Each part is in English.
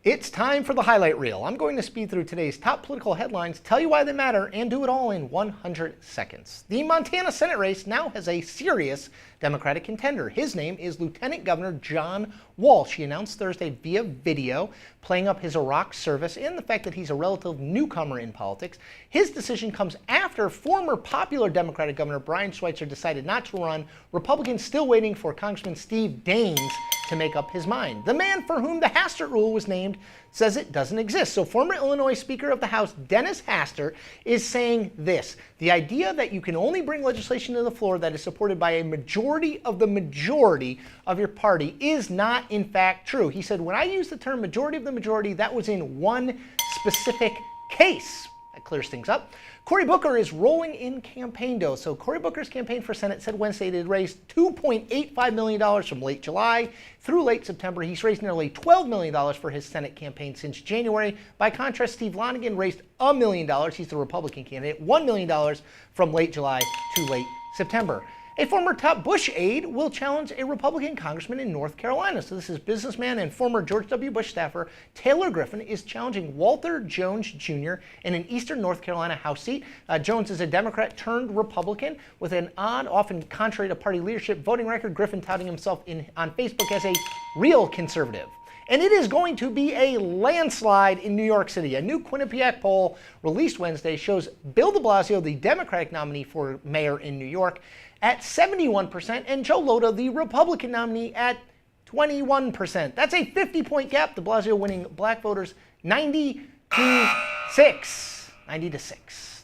It's time for the highlight reel. I'm going to speed through today's top political headlines, tell you why they matter, and do it all in 100 seconds. The Montana Senate race now has a serious Democratic contender. His name is Lieutenant Governor John Walsh. He announced Thursday via video, playing up his Iraq service and the fact that he's a relative newcomer in politics. His decision comes after former popular Democratic Governor Brian Schweitzer decided not to run. Republicans still waiting for Congressman Steve Daines to make up his mind. The man for whom the Hastert Rule was named says it doesn't exist. So former Illinois Speaker of the House Dennis Hastert is saying this: the idea that you can only bring legislation to the floor that is supported by a majority of the majority of your party is not in fact true. He said, when I use the term majority of the majority, that was in one specific case. That clears things up. Cory Booker is rolling in campaign dough. So Cory Booker's campaign for Senate said Wednesday it had raised $2.85 million from late July through late September. He's raised nearly $12 million for his Senate campaign since January. By contrast, Steve Lonigan raised $1 million. He's the Republican candidate. $1 million from late July to late September. A former top Bush aide will challenge a Republican congressman in North Carolina. So this is businessman and former George W. Bush staffer Taylor Griffin is challenging Walter Jones Jr. in an eastern North Carolina House seat. Jones is a Democrat turned Republican with an odd, often contrary to party leadership voting record. Griffin touting himself on Facebook as a real conservative. And it is going to be a landslide in New York City. A new Quinnipiac poll released Wednesday shows Bill de Blasio, the Democratic nominee for mayor in New York, at 71%, and Joe Lhota, the Republican nominee, at 21%. That's a 50-point gap. De Blasio winning black voters 90 to 6.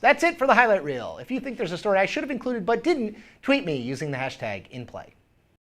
That's it for the highlight reel. If you think there's a story I should have included but didn't, tweet me using the hashtag InPlay.